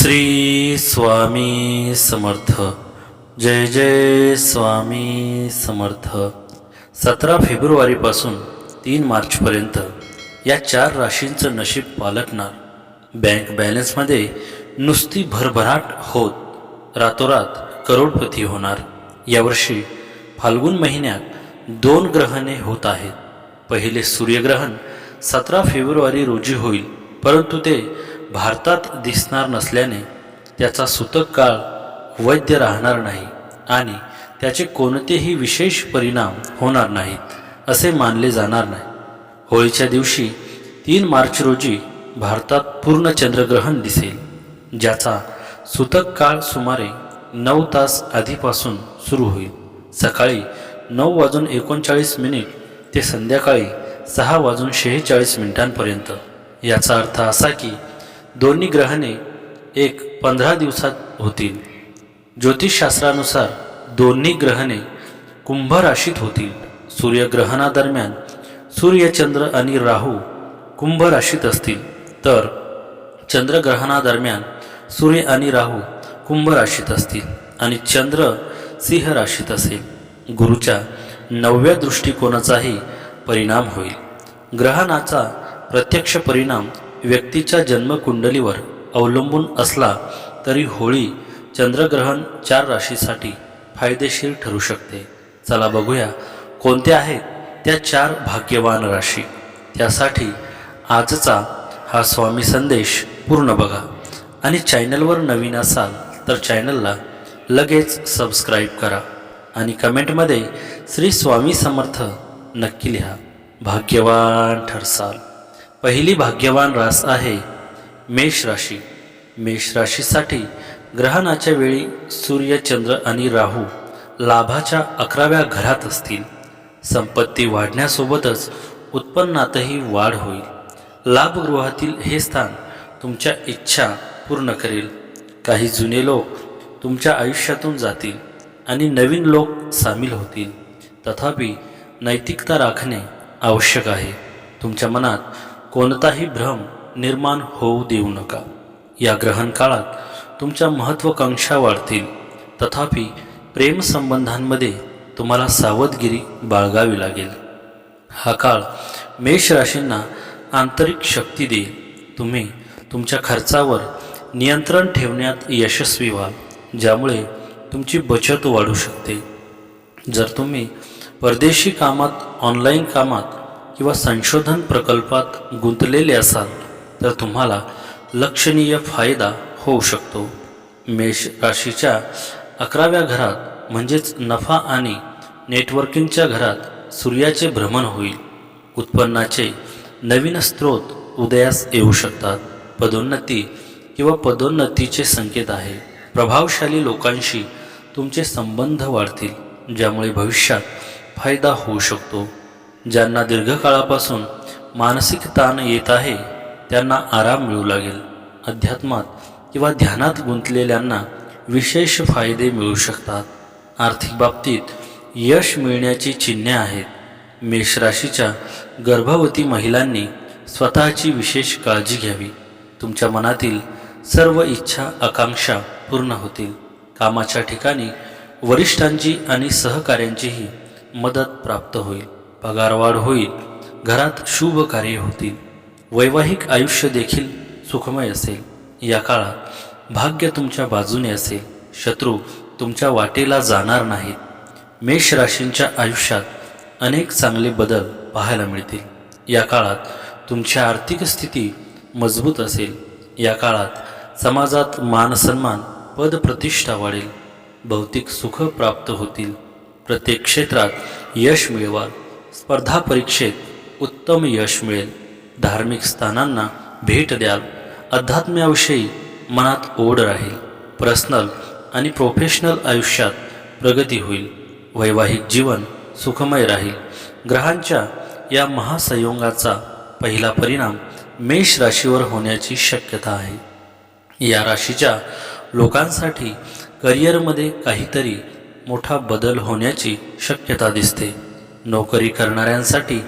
श्री स्वामी समर्थ. जय जय स्वामी समर्थ. 17 फेब्रुवारीपासून 3 मार्चपर्यंत या 4 राशींचं नशीब पालटणार. बँक बॅलन्समध्ये नुसती भरभराट होत रातोरात करोडपती होणार. यावर्षी फाल्गुन महिन्यात 2 ग्रहणे होत आहेत. पहिले सूर्यग्रहण 17 फेब्रुवारी रोजी होईल, परंतु ते भारतात दिसणार नसल्याने त्याचा सूतक काळ वैध राहणार नाही आणि त्याचे कोणतेही विशेष परिणाम होणार नाहीत असे मानले जाणार नाही. होळीच्या दिवशी 3 मार्च रोजी भारतात पूर्ण चंद्रग्रहण दिसेल, ज्याचा सूतक काळ सुमारे 9 तास आधीपासून सुरू होईल. सकाळी 9:39 ते संध्याकाळी 6:46 याचा अर्थ असा की दोन्ही ग्रहणे 15 दिवसात होतील. ज्योतिषशास्त्रानुसार दोन्ही ग्रहणे कुंभ राशीत होतील. सूर्यग्रहणादरम्यान सूर्य, चंद्र आणि राहू कुंभ राशीत असतील, तर चंद्रग्रहणादरम्यान सूर्य आणि राहू कुंभ राशीत असतील आणि चंद्र सिंह राशीत असेल. गुरूच्या 9व्या दृष्टिकोनाचाही परिणाम होईल. ग्रहणाचा प्रत्यक्ष परिणाम व्यक्तीच्या जन्मकुंडलीवर अवलंबून असला तरी होळी चंद्रग्रहण 4 राशीसाठी फायदेशीर ठरू शकते. चला बघूया कोणत्या आहेत त्या 4 भाग्यवान राशी. त्यासाठी आजचा हा स्वामी संदेश पूर्ण बघा आणि चॅनलवर नवीन असाल तर चॅनलला लगेच सबस्क्राईब करा आणि कमेंटमध्ये श्री स्वामी समर्थ नक्की लिहा. भाग्यवान ठरसाल. पहिली भाग्यवान रास आहे मेष राशी. मेष राशीसाठी ग्रहणाच्या वेळी सूर्य, चंद्र आणि राहू लाभाच्या 11व्या घरात असतील. संपत्ती वाढण्यासोबतच उत्पन्नातही वाढ होईल. लाभगृहातील हे स्थान तुमच्या इच्छा पूर्ण करेल. काही जुने लोक तुमच्या आयुष्यातून जातील आणि नवीन लोक सामील होतील. तथापि नैतिकता राखणे आवश्यक आहे. तुमच्या मनात कोणताही भ्रम निर्माण होऊ देऊ नका. या ग्रहण काळात तुमच्या महत्त्वाकांक्षा वाढतील. तथापि प्रेमसंबंधांमध्ये तुम्हाला सावधगिरी बाळगावी लागेल. हा काळ मेष राशींना आंतरिक शक्ती देईल. तुम्ही तुमच्या खर्चावर नियंत्रण ठेवण्यात यशस्वी व्हाल, ज्यामुळे तुमची बचत वाढू शकते. जर तुम्ही परदेशी कामात, ऑनलाईन कामात किंवा संशोधन प्रकल्पात गुंतलेले असाल तर तुम्हाला लक्षणीय फायदा होऊ शकतो. मेष राशीच्या 11व्या घरात म्हणजेच नफा आणि नेटवर्किंगच्या घरात सूर्याचे भ्रमण होईल. उत्पन्नाचे नवीन स्रोत उदयास येऊ शकतात. पदोन्नती किंवा पदोन्नतीचे संकेत आहे. प्रभावशाली लोकांशी तुमचे संबंध वाढतील, ज्यामुळे भविष्यात फायदा होऊ शकतो. ज्यांना दीर्घकाळापासून मानसिक ताण येत आहे त्यांना आराम मिळू लागेल. अध्यात्मात किंवा ध्यानात गुंतलेल्यांना विशेष फायदे मिळू शकतात. आर्थिक बाबतीत यश मिळण्याची चिन्हे आहेत. मेष राशीच्या गर्भवती महिलांनी स्वतःची विशेष काळजी घ्यावी. तुमच्या मनातील सर्व इच्छा, आकांक्षा पूर्ण होतील. कामाच्या ठिकाणी वरिष्ठांची आणि सहकाऱ्यांचीही मदत प्राप्त होईल. पगारवाढ होईल. घरात शुभ कार्य होतील. वैवाहिक आयुष्य देखील सुखमय असेल. या काळात भाग्य तुमच्या बाजूने असेल. शत्रू तुमच्या वाटेला जाणार नाहीत. मेष राशींच्या आयुष्यात अनेक चांगले बदल पाहायला मिळतील. या काळात तुमची आर्थिक स्थिती मजबूत असेल. या काळात समाजात मानसन्मान, पदप्रतिष्ठा वाढेल. भौतिक सुख प्राप्त होतील. प्रत्येक क्षेत्रात यश मिळवाल. स्पर्धा परीक्षेत उत्तम यश मिळेल. धार्मिक स्थानांना भेट द्याल. अध्यात्माविषयी मनात ओढ राहील. पर्सनल आणि प्रोफेशनल आयुष्यात प्रगती होईल. वैवाहिक जीवन सुखमय राहील. ग्रहांच्या या महासंयोगाचा पहिला परिणाम मेष राशीवर होण्याची शक्यता आहे. या राशीच्या लोकांसाठी करिअरमध्ये काहीतरी मोठा बदल होण्याची शक्यता दिसते. नोकरी करणाऱ्यांसाठी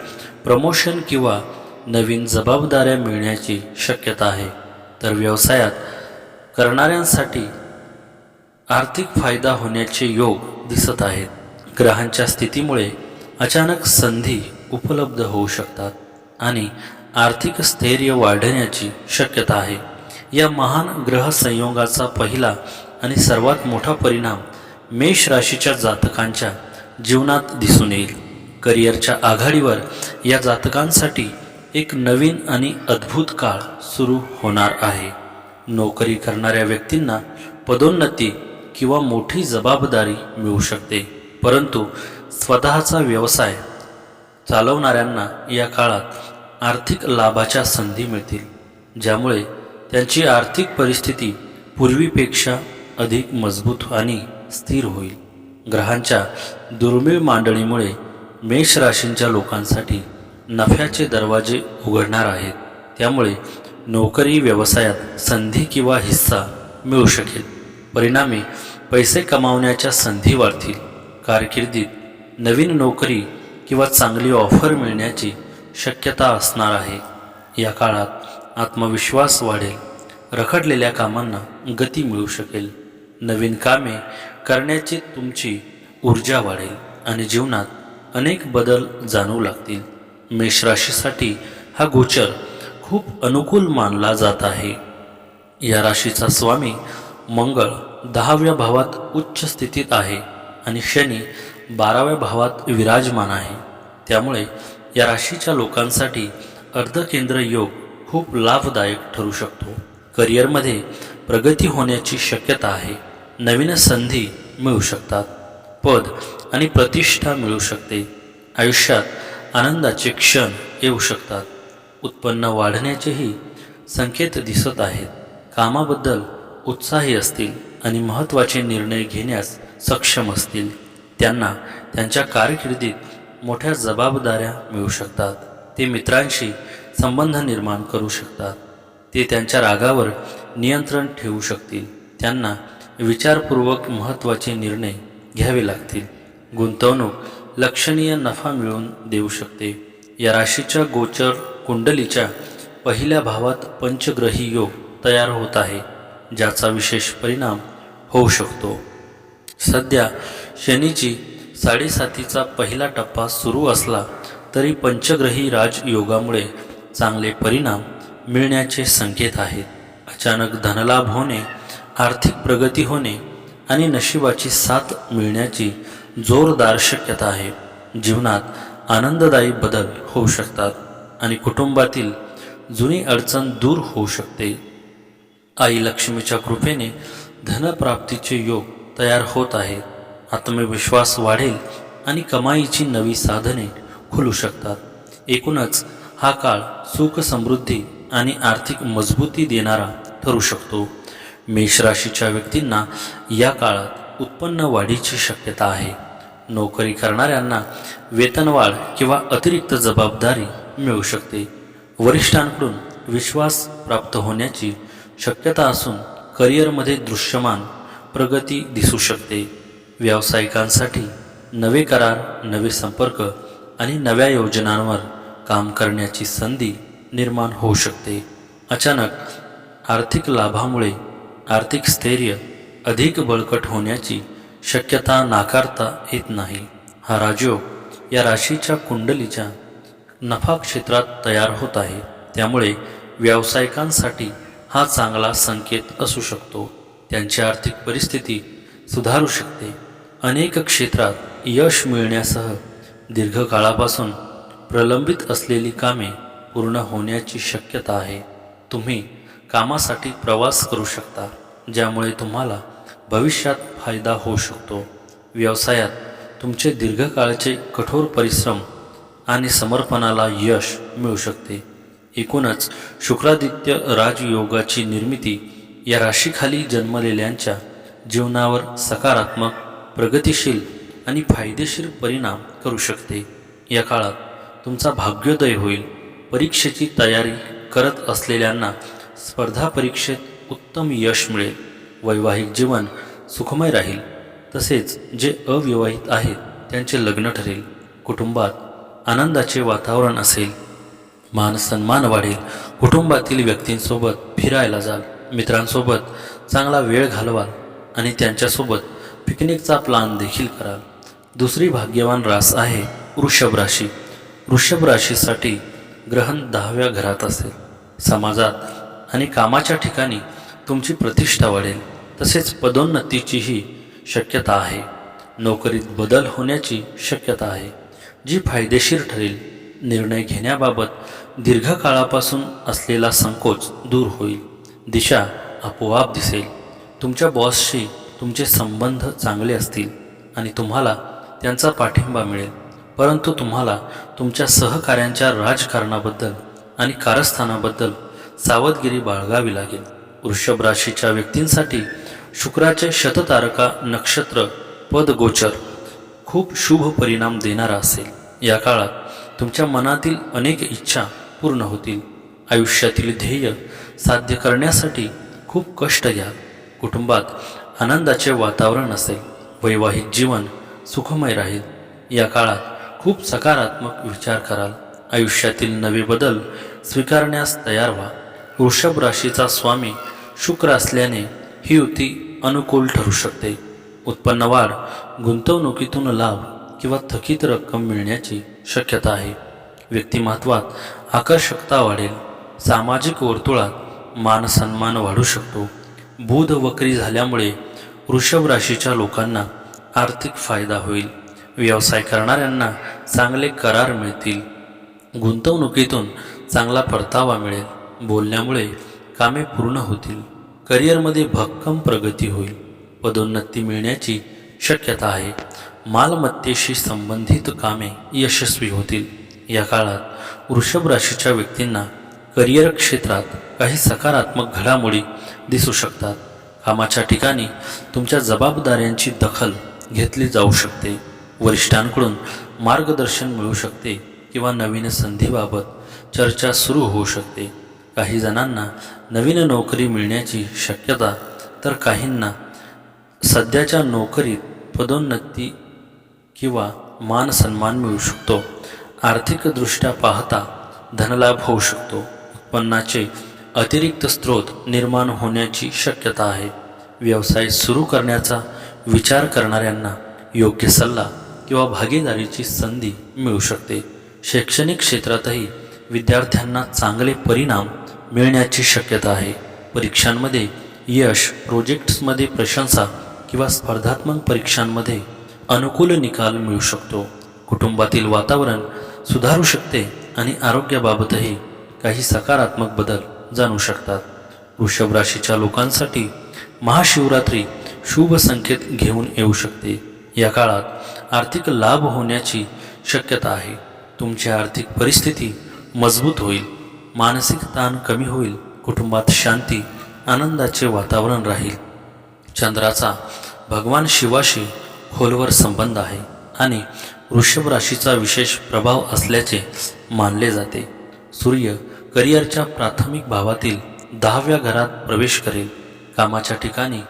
प्रमोशन किंवा नवीन जबाबदाऱ्या मिळण्याची शक्यता आहे. तर व्यवसायात करणाऱ्यांसाठी आर्थिक फायदा होण्याचे योग दिसत आहेत. ग्रहांच्या स्थितीमुळे अचानक संधी उपलब्ध होऊ शकतात आणि आर्थिक स्थैर्य वाढण्याची शक्यता आहे. या महान ग्रह संयोगाचा पहिला आणि सर्वात मोठा परिणाम मेष राशीच्या जातकांच्या जीवनात दिसून येईल. करिअरच्या आघाडीवर या जातकांसाठी एक नवीन आणि अद्भुत काळ सुरू होणार आहे. नोकरी करणाऱ्या व्यक्तींना पदोन्नती किंवा मोठी जबाबदारी मिळू शकते, परंतु स्वतःचा व्यवसाय चालवणाऱ्यांना या काळात आर्थिक लाभाच्या संधी मिळतील, ज्यामुळे त्यांची आर्थिक परिस्थिती पूर्वीपेक्षा अधिक मजबूत आणि स्थिर होईल. ग्रहांच्या दुर्मिळ मांडणीमुळे मेष राशींच्या लोकांसाठी नफ्याचे दरवाजे उघडणार आहेत. त्यामुळे नोकरी व्यवसायात संधी किंवा हिस्सा मिळू शकेल. परिणामी पैसे कमावण्याच्या संधी वाढतील. कारकिर्दीत नवीन नोकरी किंवा चांगली ऑफर मिळण्याची शक्यता असणार आहे. या काळात आत्मविश्वास वाढेल. रखडलेल्या कामांना गती मिळू शकेल. नवीन कामे करण्याची तुमची ऊर्जा वाढेल आणि जीवनात अनेक बदल जाणवू लागतील. मेष राशीसाठी हा गोचर खूप अनुकूल मानला जात आहे. या राशीचा स्वामी मंगळ 10व्या भावात उच्च स्थितीत आहे आणि शनी 12व्या भावात विराजमान आहे. त्यामुळे या राशीच्या लोकांसाठी अर्धकेंद्र योग खूप लाभदायक ठरू शकतो. करिअरमध्ये प्रगती होण्याची शक्यता आहे. नवीन संधी मिळू शकतात. पद आणि प्रतिष्ठा मिळू शकते. आयुष्यात आनंदाचे क्षण येऊ शकतात. उत्पन्न वाढण्याचेही संकेत दिसत आहेत. कामाबद्दल उत्साही असतील आणि महत्त्वाचे निर्णय घेण्यास सक्षम असतील. त्यांना त्यांच्या कारकिर्दीत मोठ्या जबाबदाऱ्या मिळू शकतात. ते मित्रांशी संबंध निर्माण करू शकतात. ते त्यांच्या रागावर नियंत्रण ठेवू शकतील. त्यांना विचारपूर्वक महत्त्वाचे निर्णय घ्यावे लागतील. गुंतवणूक लक्षणीय नफा मिळवून देऊ शकते. या राशीच्या गोचर कुंडलीच्या पहिल्या भावात पंचग्रही योग तयार होत आहे, ज्याचा विशेष परिणाम होऊ शकतो. सध्या शनीची 7.5चा पहिला टप्पा सुरू असला तरी पंचग्रही राजयोगामुळे चांगले परिणाम मिळण्याचे संकेत आहेत. अचानक धनलाभ होणे, आर्थिक प्रगती होणे आणि नशिबाची साथ मिळण्याची जोरदार शक्यता आहे. जीवनात आनंददायी बदल होऊ शकतात आणि कुटुंबातील जुनी अडचण दूर होऊ शकते. आई लक्ष्मीच्या कृपेने धनप्राप्तीचे योग तयार होत आहेत. आत्मविश्वास वाढेल आणि कमाईची नवी साधने खुलू शकतात. एकूणच हा काळ सुख, समृद्धी आणि आर्थिक मजबूती देणारा ठरू शकतो. मेष राशीच्या व्यक्तींना या काळात उत्पन्न वाढीची शक्यता आहे. नोकरी करणाऱ्यांना वेतनवाढ किंवा अतिरिक्त जबाबदारी मिळू शकते. वरिष्ठांकडून विश्वास प्राप्त होण्याची शक्यता असून करिअरमध्ये दृश्यमान प्रगती दिसू शकते. व्यावसायिकांसाठी नवे करार, नवे संपर्क आणि नव्या योजनांवर काम करण्याची संधी निर्माण होऊ शकते. अचानक आर्थिक लाभामुळे आर्थिक स्थैर्य अधिक बळकट होण्याची शक्यता नाकारता येत नाही. हा राजयोग या राशीच्या कुंडलीच्या नफा क्षेत्रात तयार होत आहे. त्यामुळे व्यावसायिकांसाठी हा चांगला संकेत असू शकतो. त्यांची आर्थिक परिस्थिती सुधारू शकते. अनेक क्षेत्रात यश मिळण्यासह दीर्घकाळापासून प्रलंबित असलेली कामे पूर्ण होण्याची शक्यता आहे. तुम्ही कामासाठी प्रवास करू शकता, ज्यामुळे तुम्हाला भविष्यात फायदा होऊ शकतो. व्यवसायात तुमचे दीर्घकाळचे कठोर परिश्रम आणि समर्पणाला यश मिळू शकते. एकूणच शुक्रादित्य राजयोगाची निर्मिती या राशीखाली जन्मलेल्यांच्या जीवनावर सकारात्मक, प्रगतिशील आणि फायदेशीर परिणाम करू शकते. या काळात तुमचा भाग्योदय होईल. परीक्षेची तयारी करत असलेल्यांना स्पर्धा परीक्षेत उत्तम यश मिळेल. वैवाहिक जीवन सुखमय राहील. तसेच जे अविवाहित आहेत त्यांचे लग्न ठरेल. कुटुंबात आनंदाचे वातावरण असेल. मान सन्मान वाढेल. कुटुंबातील व्यक्तींसोबत फिरायला जाल. मित्रांसोबत चांगला वेळ घालवाल आणि त्यांच्यासोबत पिकनिकचा प्लान देखील कराल. दुसरी भाग्यवान रास आहे वृषभ राशी. वृषभ राशीसाठी ग्रहण 10व्या घरात असेल. समाजात आणि कामाच्या ठिकाणी तुमची प्रतिष्ठा वाढेल. तसेच पदोन्नतीचीही शक्यता आहे. नोकरीत बदल होण्याची शक्यता आहे, जी फायदेशीर ठरेल. निर्णय घेण्याबाबत दीर्घकाळापासून असलेला संकोच दूर होईल. दिशा आपोआप दिसेल. तुमच्या बॉसशी तुमचे संबंध चांगले असतील आणि तुम्हाला त्यांचा पाठिंबा मिळेल. परंतु तुम्हाला तुमच्या सहकाऱ्यांच्या राजकारणाबद्दल आणि कारस्थानाबद्दल सावधगिरी बाळगावी लागेल. वृषभ राशीच्या व्यक्तींसाठी शुक्राचे शततारका नक्षत्र पदगोचर खूप शुभ परिणाम देणारा असेल. या काळात तुमच्या मनातील अनेक इच्छा पूर्ण होतील. आयुष्यातील ध्येय साध्य करण्यासाठी खूप कष्ट घ्या. कुटुंबात आनंदाचे वातावरण असेल. वैवाहिक जीवन सुखमय राहील. या काळात खूप सकारात्मक विचार कराल. आयुष्यातील नवे बदल स्वीकारण्यास तयार व्हा. वृषभ राशीचा स्वामी शुक्र असल्याने ही युती अनुकूल ठरू शकते. उत्पन्न वाढ, गुंतवणुकीतून लाभ किंवा थकीत रक्कम मिळण्याची शक्यता आहे. व्यक्तिमत्वात आकर्षकता वाढेल. सामाजिक वर्तुळात मान सन्मान वाढू शकतो. बुध वक्री झाल्यामुळे वृषभ राशीच्या लोकांना आर्थिक फायदा होईल. व्यवसाय करणाऱ्यांना चांगले करार मिळतील. गुंतवणुकीतून चांगला परतावा मिळेल. बोलण्यामुळे कामे पूर्ण होतील. करिअरमध्ये भक्कम प्रगती होईल. पदोन्नती मिळण्याची शक्यता आहे. मालमत्तेशी संबंधित कामे यशस्वी होतील. या काळात वृषभ राशीच्या व्यक्तींना करिअर क्षेत्रात काही सकारात्मक घडामोडी दिसू शकतात. कामाच्या ठिकाणी तुमच्या जबाबदाऱ्यांची दखल घेतली जाऊ शकते. वरिष्ठांकडून मार्गदर्शन मिळू शकते किंवा नवीन संधीबाबत चर्चा सुरू होऊ शकते. काही जणांना नवीन नोकरी मिळण्याची शक्यता, तर काहींना सध्याच्या नोकरीत पदोन्नती किंवा मान सन्मान मिळू शकतो. आर्थिकदृष्ट्या पाहता धनलाभ होऊ शकतो. उत्पन्नाचे अतिरिक्त स्रोत निर्माण होण्याची शक्यता आहे. व्यवसाय सुरू करण्याचा विचार करणाऱ्यांना योग्य सल्ला किंवा भागीदारीची संधी मिळू शकते. शैक्षणिक क्षेत्रातही विद्यार्थ्यांना चांगले परिणाम मिळण्याची शक्यता आहे. परीक्षांमध्ये यश, प्रोजेक्ट्समध्ये प्रशंसा किंवा स्पर्धात्मक परीक्षांमध्ये अनुकूल निकाल मिळू शकतो. कुटुंबातील वातावरण सुधारू शकते आणि आरोग्याबाबतही काही सकारात्मक बदल जाणू शकतात. वृषभ राशीच्या लोकांसाठी महाशिवरात्री शुभ संकेत घेऊन येऊ शकते. या काळात आर्थिक लाभ होण्याची शक्यता आहे. तुमची आर्थिक परिस्थिती मजबूत होईल. मानसिक ताण कमी होईल. कुटुंबात शांती, आनंदाचे वातावरण राहील. चंद्राचा भगवान शिवाशी खोलवर संबंध आहे आणि वृषभ राशीचा विशेष प्रभाव असल्याचे मानले जाते. सूर्य करिअरच्या प्राथमिक भावातील 10व्या घरात प्रवेश करेल. कामाच्या ठिकाणी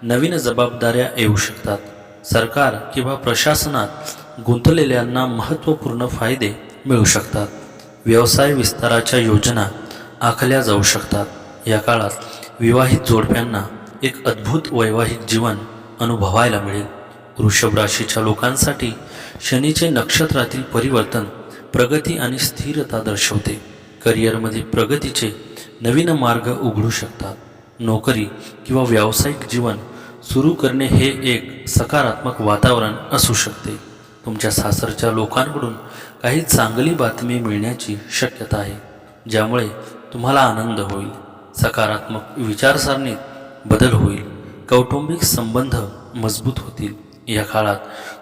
नवीन जबाबदाऱ्या येऊ शकतात. सरकार किंवा प्रशासनात गुंतलेल्यांना महत्त्वपूर्ण फायदे मिळू शकतात. व्यवसाय विस्ताराच्या योजना आखल्या जाऊ शकतात. या काळात विवाहित जोडप्यांना एक अद्भुत वैवाहिक जीवन अनुभवायला मिळेल. वृषभ राशीच्या लोकांसाठी शनीचे नक्षत्रातील परिवर्तन प्रगती आणि स्थिरता दर्शवते. करिअरमध्ये प्रगतीचे नवीन मार्ग उघडू शकतात. नोकरी किंवा व्यावसायिक जीवन सुरू करणे हे एक सकारात्मक वातावरण असू शकते. तुमच्या सासरच्या लोकांकडून काही चांगली बातमी मिळण्याची शक्यता आहे, ज्यामुळे तुम्हाला आनंद होईल. सकारात्मक विचारसरणीत बदल होईल. कौटुंबिक संबंध मजबूत होतील. या काळात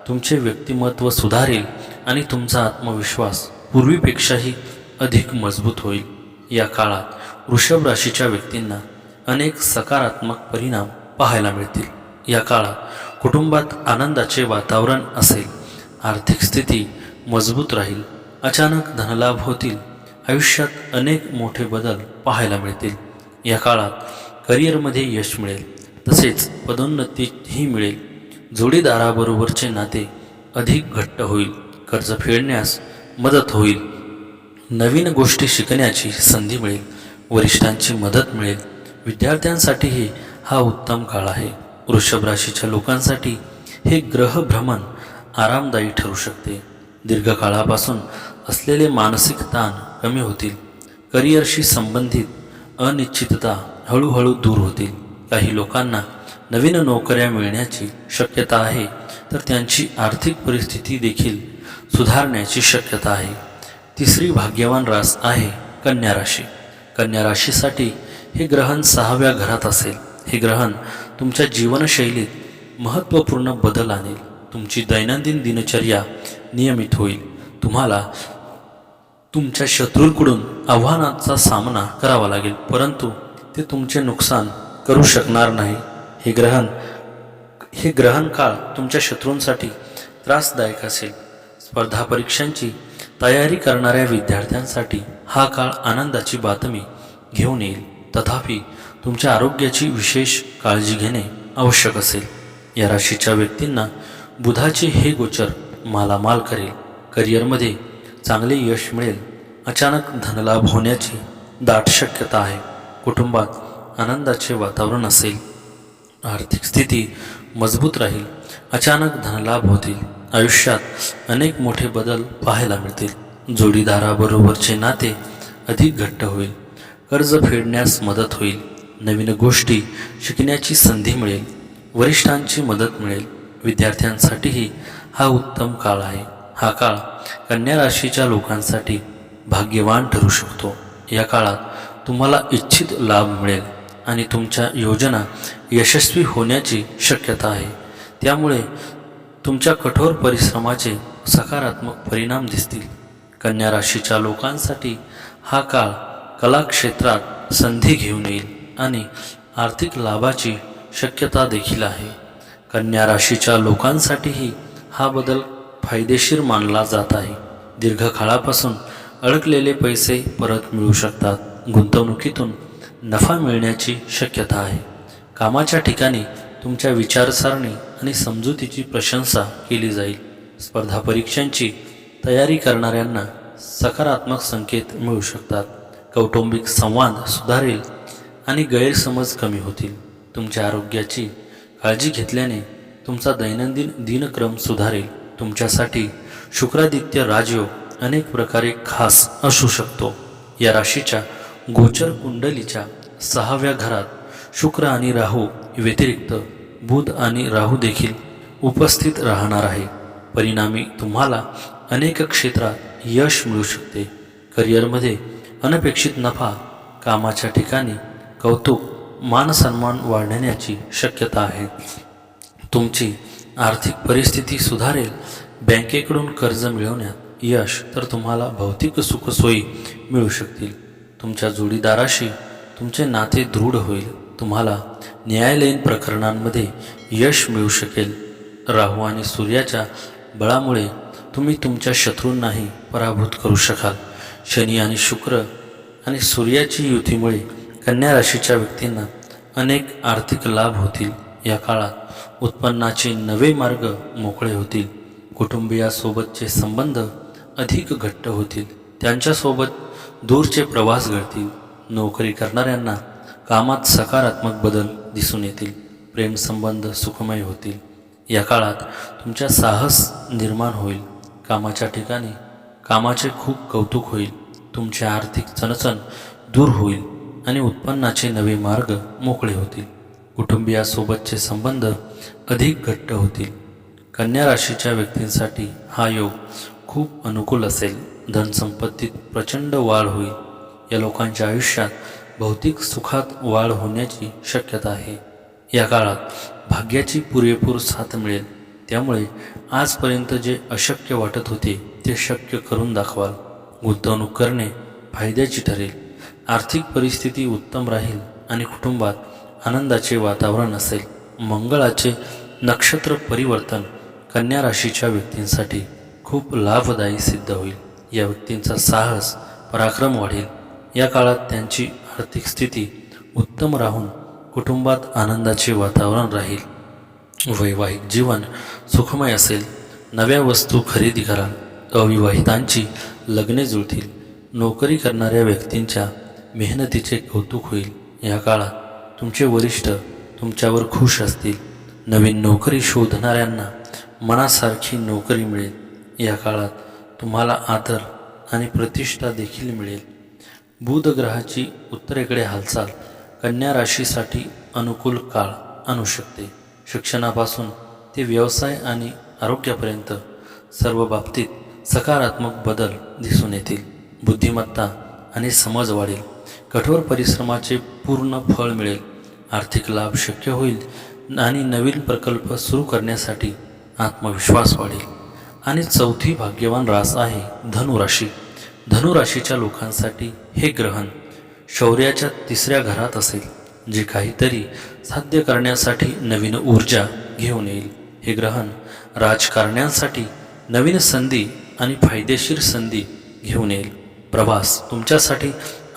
तुमचे व्यक्तिमत्व सुधारेल आणि तुमचा आत्मविश्वास पूर्वीपेक्षाही अधिक मजबूत होईल. या काळात वृषभ राशीच्या व्यक्तींना अनेक सकारात्मक परिणाम पाहायला मिळतील. या काळात कुटुंबात आनंदाचे वातावरण असेल. आर्थिक स्थिती मजबूत राहील. अचानक धनलाभ होतील. आयुष्यात अनेक मोठे बदल पाहायला मिळतील. या काळात करिअरमध्ये यश मिळेल. तसेच पदोन्नतीही मिळेल. जोडीदाराबरोबरचे नाते अधिक घट्ट होईल. कर्ज फेडण्यास मदत होईल. नवीन गोष्टी शिकण्याची संधी मिळेल. वरिष्ठांची मदत मिळेल. विद्यार्थ्यांसाठीही हा उत्तम काळ आहे. वृषभ राशीच्या लोकांसाठी हे ग्रह भ्रमण आरामदायी ठरू शकते. दीर्घकाळापासून असलेले मानसिक ताण कमी होतील. करिअरशी संबंधित अनिश्चितता हळूहळू दूर होतील. काही लोकांना नवीन नोकऱ्या मिळण्याची शक्यता आहे, तर त्यांची आर्थिक परिस्थिती देखील सुधारण्याची शक्यता आहे. तिसरी भाग्यवान रास आहे कन्या राशी. कन्या राशीसाठी हे ग्रहण 6व्या घरात असेल. हे ग्रहण तुमच्या जीवनशैलीत महत्त्वपूर्ण बदल आणेल. तुमची दैनंदिन दिनचर्या नियमित होईल. तुम्हाला तुमच्या शत्रूंकडून आव्हानांचा सामना करावा लागेल, परंतु ते तुमचे नुकसान करू शकणार नाही. हे ग्रहण काळ तुमच्या शत्रूंसाठी त्रासदायक असेल. स्पर्धा परीक्षांची तयारी करणाऱ्या विद्यार्थ्यांसाठी हा काळ आनंदाची बातमी घेऊन येईल. तथापि तुमच्या आरोग्याची विशेष काळजी घेणे आवश्यक असेल. या राशीच्या व्यक्तींना बुधाचे हे गोचर मालामाल करेल. करिअरमध्ये चांगले यश मिळेल. अचानक धनलाभ होण्याची दाट शक्यता आहे. कुटुंबात आनंदाचे वातावरण असेल. आर्थिक स्थिती मजबूत राहील. अचानक धनलाभ होतील. आयुष्यात अनेक मोठे बदल पाहायला मिळतील. जोडीदाराबरोबरचे नाते अधिक घट्ट होईल. कर्ज फेडण्यास मदत होईल. नवीन गोष्टी शिकण्याची संधी मिळेल. वरिष्ठांची मदत मिळेल. विद्यार्थ्यांसाठीही हा उत्तम काळ आहे. हा काळ कन्या राशीच्या लोकांसाठी भाग्यवान ठरू शकतो. या काळात तुम्हाला इच्छित लाभ मिळेल आणि तुमच्या योजना यशस्वी होण्याची शक्यता आहे. त्यामुळे तुमच्या कठोर परिश्रमाचे सकारात्मक परिणाम दिसतील. कन्या राशीच्या लोकांसाठी हा काळ कला क्षेत्रात संधी घेऊन येईल आणि आर्थिक लाभाची शक्यता देखील आहे. कन्या राशीच्या लोकांसाठीही हा बदल फायदेशीर मानला जात आहे. दीर्घकाळापासून अडकलेले पैसे परत मिळू शकतात. गुंतवणुकीतून नफा मिळण्याची शक्यता आहे. कामाच्या ठिकाणी तुमच्या विचारसरणी आणि समजुतीची प्रशंसा केली जाईल. स्पर्धा परीक्षांची तयारी करणाऱ्यांना सकारात्मक संकेत मिळू शकतात. कौटुंबिक संवाद सुधारेल आणि गैरसमज कमी होतील. तुमच्या आरोग्याची काळजी घेतल्याने तुमचा दैनंदिन दिनक्रम सुधारेल. तुमच्यासाठी शुक्रादित्य राजयोग अनेक प्रकारे खास असू शकतो. या राशीच्या गोचर कुंडलीच्या 6व्या घरात शुक्र आणि राहू व्यतिरिक्त बुध आणि राहू देखील उपस्थित राहणार आहे. परिणामी तुम्हाला अनेक क्षेत्रात यश मिळू शकते. करिअरमध्ये अनपेक्षित नफा, कामाच्या ठिकाणी कौतुक, मानसन्मान वाढण्याची शक्यता आहे. तुमची आर्थिक परिस्थिती सुधारेल. बँकेकडून कर्ज मिळवण्यात यश, तर तुम्हाला भौतिक सुखसोयी मिळू शकतील. तुमच्या जोडीदाराशी तुमचे नाते दृढ होईल. तुम्हाला न्यायालयीन प्रकरणांमध्ये यश मिळू शकेल. राहू आणि सूर्याच्या बळामुळे तुम्ही तुमच्या शत्रूंनाही पराभूत करू शकाल. शनी आणि शुक्र आणि सूर्याची युतीमुळे कन्या राशीच्या व्यक्तींना अनेक आर्थिक लाभ होतील. या काळात उत्पन्नाचे नवे मार्ग मोकळे होतील. कुटुंबियासोबतचे संबंध अधिक घट्ट होतील. त्यांच्यासोबत दूरचे प्रवास घडतील. नोकरी करणाऱ्यांना कामात सकारात्मक बदल दिसून येतील. प्रेमसंबंध सुखमय होतील. या काळात तुमच्या साहस निर्माण होईल. कामाच्या ठिकाणी कामाचे खूप कौतुक होईल. तुमची आर्थिक चणचण दूर होईल आणि उत्पन्नाचे नवे मार्ग मोकळे होतील. कुटुंबियासोबतचे संबंध अधिक घट्ट होतील. कन्या राशीच्या व्यक्तींसाठी हा योग खूप अनुकूल असेल. धनसंपत्तीत प्रचंड वाढ होईल. या लोकांच्या आयुष्यात भौतिक सुखात वाढ होण्याची शक्यता आहे. या काळात भाग्याची पुरेपूर साथ मिळेल. त्यामुळे आजपर्यंत जे अशक्य वाटत होते ते शक्य करून दाखवाल. गुंतवणूक करणे फायद्याची ठरेल. आर्थिक परिस्थिती उत्तम राहील आणि कुटुंबात आनंदाचे वातावरण असेल. मंगळाचे नक्षत्र परिवर्तन कन्या राशीच्या व्यक्तींसाठी खूप लाभदायी सिद्ध होईल. या व्यक्तींचा साहस, पराक्रम वाढेल. या काळात त्यांची आर्थिक स्थिती उत्तम राहून कुटुंबात आनंदाचे वातावरण राहील. वैवाहिक जीवन सुखमय असेल. नव्या वस्तू खरेदी कराल. अविवाहितांची लग्ने जुळतील. नोकरी करणाऱ्या व्यक्तींच्या मेहनतीचे कौतुक होईल. या काळात तुमचे वरिष्ठ तुमच्यावर खुश असतील. नवीन नोकरी शोधणाऱ्यांना मनासारखी नोकरी मिळेल. या काळात तुम्हाला आदर आणि प्रतिष्ठा देखील मिळेल. बुध ग्रहाची उत्तरेकडे हालचाल कन्या राशीसाठी अनुकूल काळ आणू शकते. शिक्षणापासून ते व्यवसाय आणि आरोग्यापर्यंत सर्व बाबतीत सकारात्मक बदल दिसून येतील. बुद्धिमत्ता आणि समज वाढेल. कठोर परिश्रमाचे पूर्ण फळ मिळेल. आर्थिक लाभ शक्य होईल आणि नवीन प्रकल्प सुरू करण्यासाठी आत्मविश्वास वाढेल. आणि चौथी भाग्यवान रास आहे धनुराशी. धनुराशीच्या लोकांसाठी हे ग्रहण शौर्याच्या 3ऱ्या घरात असेल, जे काहीतरी साध्य करण्यासाठी नवीन ऊर्जा घेऊन येईल. हे ग्रहण राजकारण्यांसाठी नवीन संधी आणि फायदेशीर संधी घेऊन येईल. प्रवास तुमच्यासाठी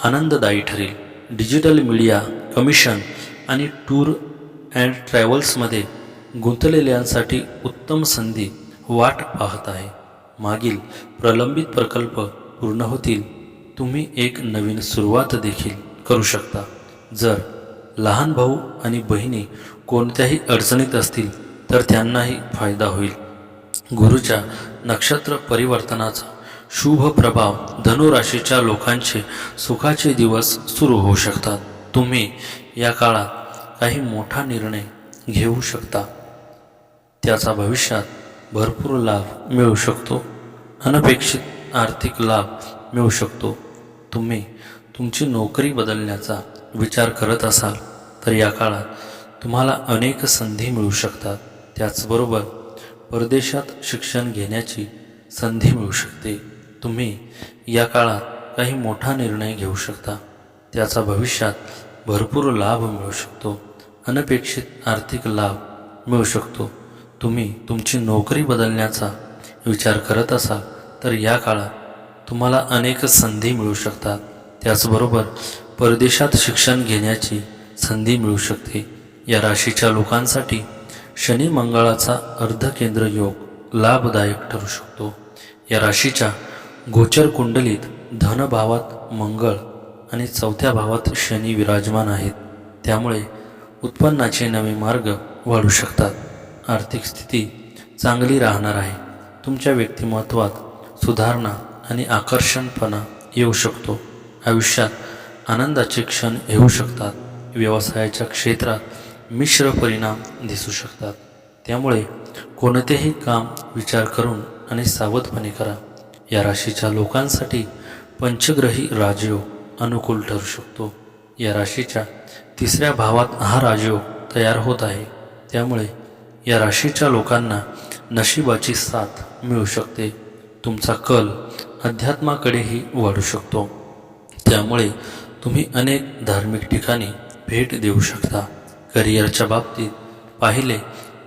आनंददायी ठरेल. डिजिटल मीडिया, कमिशन आणि टूर अँड ट्रॅव्हल्समध्ये गुंतलेल्यांसाठी उत्तम संधी वाट पाहत आहे. मागील प्रलंबित प्रकल्प पूर्ण होतील. तुम्ही एक नवीन सुरुवात देखील करू शकता. जर लहान भाऊ आणि बहिणी कोणत्याही अडचणीत असतील तर त्यांनाही फायदा होईल. गुरुच्या नक्षत्र परिवर्तनाचा शुभ प्रभाव धनुराशीच्या लोकांचे सुखाचे दिवस सुरू होऊ शकतात. तुम्ही या काळात काही मोठा निर्णय घेऊ शकता. त्याचा भविष्यात भरपूर लाभ मिळू शकतो. अनपेक्षित आर्थिक लाभ मिळू शकतो. तुम्ही तुमची नोकरी बदलण्याचा विचार करत असाल तर या काळात तुम्हाला अनेक संधी मिळू शकतात. त्याचबरोबर परदेशात शिक्षण घेण्याची संधी मिळू शकते. तुम्ही या काळात काही मोठा निर्णय घेऊ शकता. त्याचा भविष्यात भरपूर लाभ मिळू शकतो. अनपेक्षित आर्थिक लाभ मिळू शकतो. तुम्ही तुमची नोकरी बदलण्याचा विचार करत असाल तर या काळात तुम्हाला अनेक संधी मिळू शकतात. त्याचबरोबर परदेशात शिक्षण घेण्याची संधी मिळू शकते. या राशीच्या लोकांसाठी शनी मंगळाचा अर्धकेंद्र योग लाभदायक ठरू शकतो. या राशीच्या गोचर कुंडलीत धनभावात मंगळ आणि 4थ्या भावात शनी विराजमान आहेत. त्यामुळे उत्पन्नाचे नवे मार्ग वाढू शकतात. आर्थिक स्थिती चांगली राहणार आहे. तुमच्या व्यक्तिमत्वात सुधारणा आणि आकर्षणपणा येऊ शकतो. आयुष्यात आनंदाचे क्षण येऊ शकतात. व्यवसायाच्या क्षेत्रात मिश्र परिणाम दिसू शकतात. त्यामुळे कोणतेही काम विचार करून आणि सावधपणे करा. या राशीच्या लोकांसाठी पंचग्रही राजयोग अनुकूल ठरू शकतो. या राशीच्या 3ऱ्या भावात हा राजयोग तयार होत आहे. त्यामुळे या राशीच्या लोकांना नशिबाची साथ मिळू शकते. तुमचा कल अध्यात्माकडेही वाढू शकतो. त्यामुळे तुम्ही अनेक धार्मिक ठिकाणी भेट देऊ शकता. करिअरच्या बाबतीत पाहिले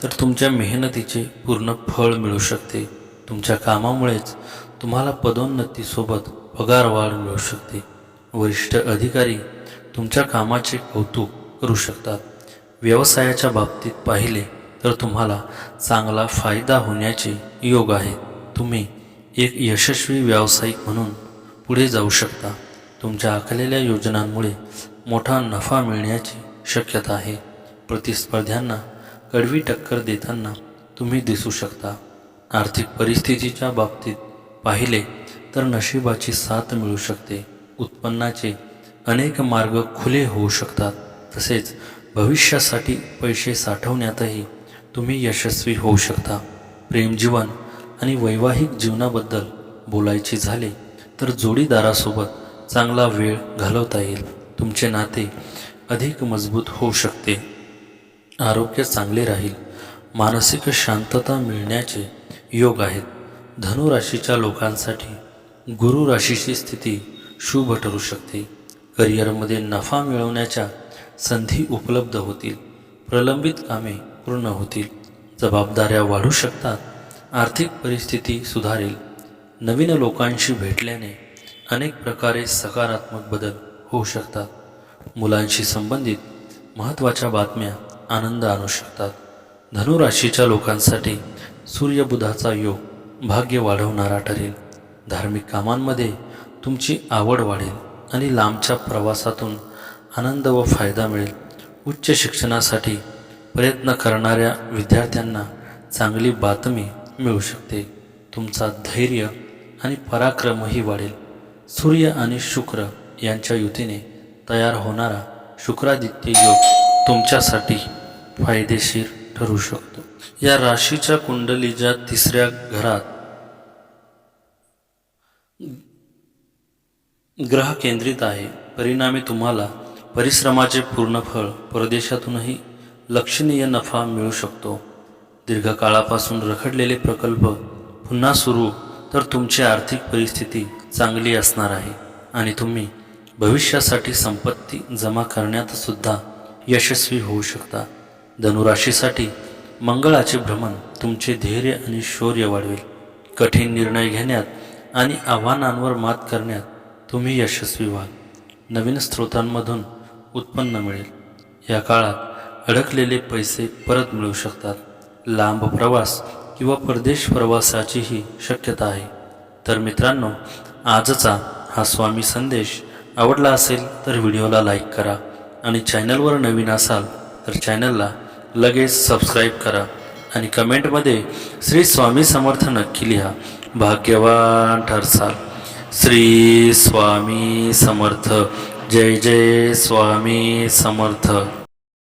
तर तुमच्या मेहनतीचे पूर्ण फळ मिळू शकते. तुमच्या कामामुळेच तुम्हाला पदोन्नतीसोबत पगारवाढ मिळू शकते. वरिष्ठ अधिकारी तुमच्या कामाचे कौतुक करू शकतात. व्यवसायाच्या बाबतीत पाहिले तर तुम्हाला चांगला फायदा होण्याचे योग आहेत. तुम्ही एक यशस्वी व्यावसायिक म्हणून पुढे जाऊ शकता. तुमच्या आखलेल्या योजनांमुळे मोठा नफा मिळण्याची शक्यता आहे. प्रतिस्पर्ध्यांना कडवी टक्कर देताना तुम्ही दिसू शकता. आर्थिक परिस्थितीच्या बाबतीत पाहिले तर नशिबाची साथ मिळू शकते. उत्पन्नाचे अनेक मार्ग खुले होऊ शकतात. तसेच भविष्यासाठी पैसे साठवण्यातही तुम्ही यशस्वी होऊ शकता. प्रेमजीवन आणि वैवाहिक जीवनाबद्दल बोलायचे झाले तर जोडीदारासोबत चांगला वेळ घालवता येईल. तुमचे नाते अधिक मजबूत होऊ शकते. आरोग्य चांगले राहील. मानसिक शांतता मिळण्याचे योग आहेत. धनुराशीच्या लोकांसाठी गुरु राशीची स्थिती शुभ ठरू शकते. करिअरमध्ये नफा मिळवण्याच्या संधी उपलब्ध होतील. प्रलंबित कामे पूर्ण होतील. जबाबदाऱ्या वाढू शकतात. आर्थिक परिस्थिती सुधारेल. नवीन लोकांशी भेटल्याने अनेक प्रकारे सकारात्मक बदल होऊ शकतात. मुलांशी संबंधित महत्त्वाच्या बातम्या आनंद आणू शकतात. धनुराशीच्या लोकांसाठी सूर्यबुधाचा योग भाग्य वाढवणारा ठरेल. धार्मिक कामांमध्ये तुमची आवड वाढेल आणि लांबच्या प्रवासातून आनंद व फायदा मिळेल. उच्च शिक्षणासाठी प्रयत्न करणाऱ्या विद्यार्थ्यांना चांगली बातमी मिळू शकते. तुमचा धैर्य आणि पराक्रमही वाढेल. सूर्य आणि शुक्र यांच्या युतीने तयार होणारा शुक्रादित्य योग तुमच्यासाठी फायदेशीर ठरू शकतो. या राशीच्या कुंडलीच्या 3ऱ्या घरात ग्रह केंद्रित आहे. परिणामी तुम्हाला परिश्रमाचे पूर्ण फळ परदेशातूनही लक्षणीय नफा मिळू शकतो. दीर्घकाळापासून रखडलेले प्रकल्प पुन्हा सुरू तर तुमची आर्थिक परिस्थिती चांगली असणार आहे आणि तुम्ही भविष्यासाठी संपत्ती जमा करण्यात सुद्धा यशस्वी होऊ शकता. धनुराशीसाठी मंगळाचे भ्रमण तुमचे धैर्य आणि शौर्य वाढवेल. कठीण निर्णय घेण्यात आणि आव्हानांवर मात करण्यात तुम्ही यशस्वी व्हाल. नवीन स्रोतांमधून उत्पन्न मिळेल. या काळात अडकलेले पैसे परत मिळू शकतात. लांब प्रवास किंवा परदेश प्रवासाचीही शक्यता आहे. तर मित्रांनो, आजचा हा स्वामी संदेश आवडला असेल तर व्हिडिओला लाईक करा आणि चॅनलवर नवीन असाल तर चॅनलला लगेच सबस्क्राईब करा आणि कमेंटमध्ये श्री स्वामी समर्थ नक्की लिहा. भाग्यवान ठरसाल. श्री स्वामी समर्थ. जय जय स्वामी समर्थ.